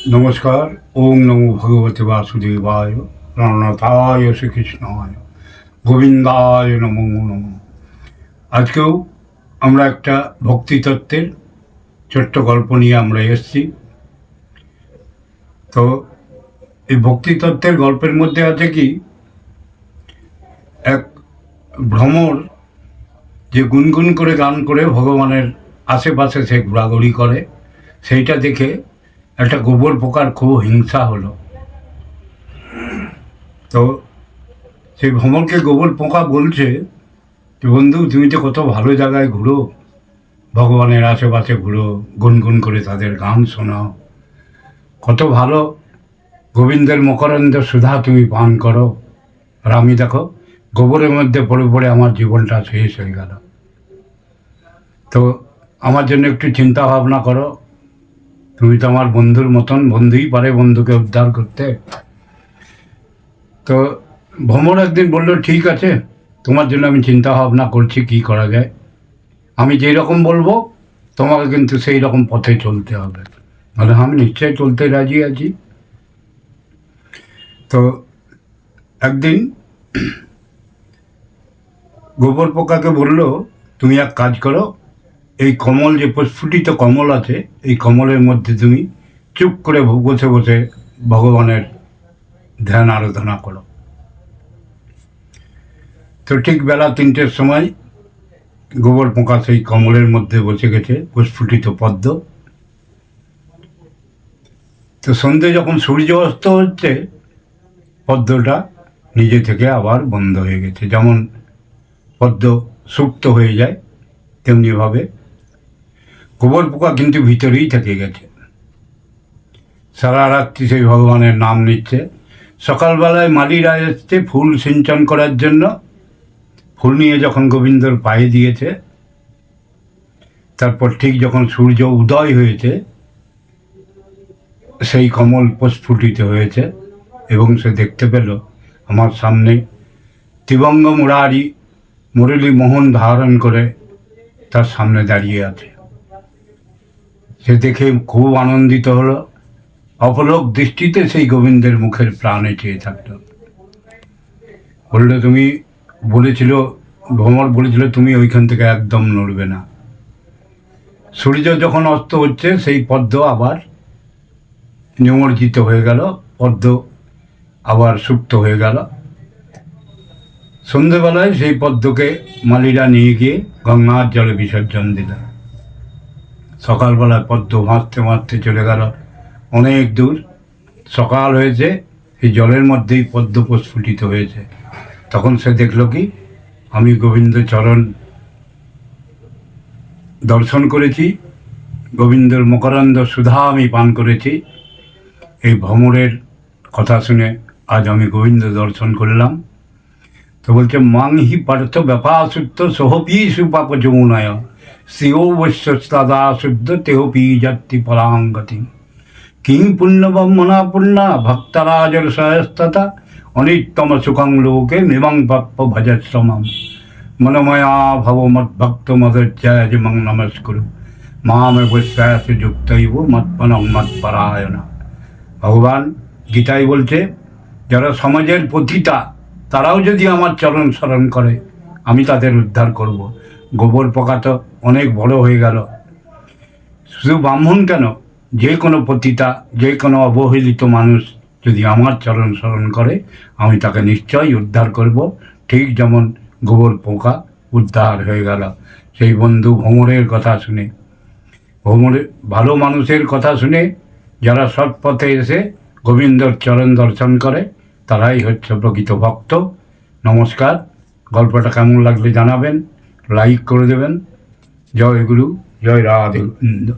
নমস্কার। ওম নমো ভগবতে বাসুদেবায়, প্রাণনাথায় শ্রীকৃষ্ণায়, গোবিন্দায় নমো নমঃ। আজকেও আমরা একটা ভক্তিতত্ত্বের ছোট্ট গল্প নিয়ে আমরা এসেছি। তো এই ভক্তিতত্ত্বের গল্পের মধ্যে আছে কি, এক ভ্রমর যে গুনগুন করে গান করে ভগবানের আশেপাশে সে ঘোরাঘুরি করে, সেইটা দেখে একটা গোবর পোকার খুব হিংসা হলো। তো সেই ভ্রমরকে গোবর পোকা বলছে যে, বন্ধু তুমি তো কত ভালো জায়গায় ঘুরো, ভগবানের আশেপাশে ঘুরো, গুনগুন করে তাদের গান শোনাও, কত ভালো গোবিন্দের মকরন্দ সুধা তুমি পান করো, আর আমি দেখো গোবরের মধ্যে পড়ে পড়ে আমার জীবনটা শেষ হয়ে গেল। তো আমার জন্য একটু চিন্তা ভাবনা করো, তুমি তো আমার বন্ধুর মতন, বন্ধুই পারে বন্ধুকে উদ্ধার করতে। তো ভ্রমর একদিন বললো, ঠিক আছে, তোমার জন্য আমি চিন্তা ভাবনা করছি কি করা যায়। আমি যেই রকম বলবো তোমাকে কিন্তু সেই রকম পথে চলতে হবে। বলে, আমি নিশ্চয়ই চলতে রাজি আছি। তো একদিন গোবর পোকাকে বলল, তুমি এক কাজ করো, এই কমল যে প্রস্ফুটিত কমল আছে, এই কমলের মধ্যে তুমি চুপ করে বসে বসে ভগবানের ধ্যান আরাধনা করো। তো ঠিক বেলা 3টের সময় গোবর পোকা সেই কমলের মধ্যে বসে গেছে, প্রস্ফুটিত পদ্ম। তো সন্ধ্যে যখন সূর্য অস্ত হচ্ছে, পদ্মটা নিজে থেকে আবার বন্ধ হয়ে গেছে। যেমন পদ্ম সুপ্ত হয়ে যায়, তেমনিভাবে গোবর পোকা কিন্তু ভিতরেই থেকে গেছে। সারা রাত্রি সেই ভগবানের নাম নিচ্ছে। সকালবেলায় মালিরা এসছে ফুল সিঞ্চন করার জন্য। ফুল নিয়ে যখন গোবিন্দর পায়ে দিয়েছে, তারপর ঠিক যখন সূর্য উদয় হয়েছে, সেই কমল প্রস্ফুটিত হয়েছে এবং সে দেখতে পেল আমার সামনে ত্রিবঙ্গ মুরলী মোহন ধারণ করে তার সামনে দাঁড়িয়ে আছে। সে দেখে খুব আনন্দিত হলো। অপলক দৃষ্টিতে সেই গোবিন্দের মুখের প্রাণে চেয়ে থাকল। বললো, তুমি বলেছিল, ভ্রমর বলেছিল তুমি ওইখান থেকে একদম নড়বে না। সূর্য যখন অস্ত হচ্ছে, সেই পদ্ম আবার নিমজ্জিত হয়ে গেল, পদ্ম আবার সুপ্ত হয়ে গেল। সন্ধেবেলায় সেই পদ্মকে মালিরা নিয়ে গিয়ে গঙ্গার জলে বিসর্জন দিল। সকালবেলায় পদ্ম ভাসতে ভাসতে চলে গেল অনেক দূর। সকাল হয়েছে, এই জলের মধ্যেই পদ্ম প্রস্ফুটিত হয়েছে। তখন সে দেখল কি, আমি গোবিন্দ চরণ দর্শন করেছি, গোবিন্দর মকরন্দ সুধা আমি পান করেছি। এই ভ্রমরের কথা শুনে আজ আমি গোবিন্দ দর্শন করলাম। তো বলছে, মাং হি পার্থ ব্যাপাসুদ্ধ সোহপি সুপাপ যমুনায় শ্রিয়োবশ্যস্তাদা শুদ্ধ তেহপি যাত্রী পরাঙ্গতি কিং পুণ্যবম্মনা পুণ্যা ভক্তরাজর সহস্ততা অনিত্যম সুখং লোকে মিমং প্রাপ্য ভজশ্রমম মনময়া ভব মদ্ভক্ত মদজ্জায় মং নমস্কুরু মামে বৈশ্বাস যুক্তৈব মৎপনং মৎপরায়ণা। ভগবান গীতায় বলছে, যারা সমাজের পতিতা, তারাও যদি আমার চরণ স্মরণ করে, আমি তাদের উদ্ধার করব। গোবর পোকা তো অনেক বড় হয়ে গেল, শুধু ব্রাহ্মণ কেন, যে কোনো পতিতা, যে কোনো অবহেলিত মানুষ যদি আমার চরণ স্মরণ করে, আমি তাকে নিশ্চয়ই উদ্ধার করব। ঠিক যেমন গোবর পোকা উদ্ধার হয়ে গেল সেই বন্ধু ভ্রমরের কথা শুনে। ভ্রমরের ভালো মানুষের কথা শুনে যারা সৎ পথে এসে গোবিন্দর চরণ দর্শন করে, তারাই হচ্ছে প্রকৃত ভক্ত। নমস্কার। গল্পটা কেমন লাগলে জানাবেন, লাইক করে দেবেন। জয় গুরু, জয় রাধে গোবিন্দ।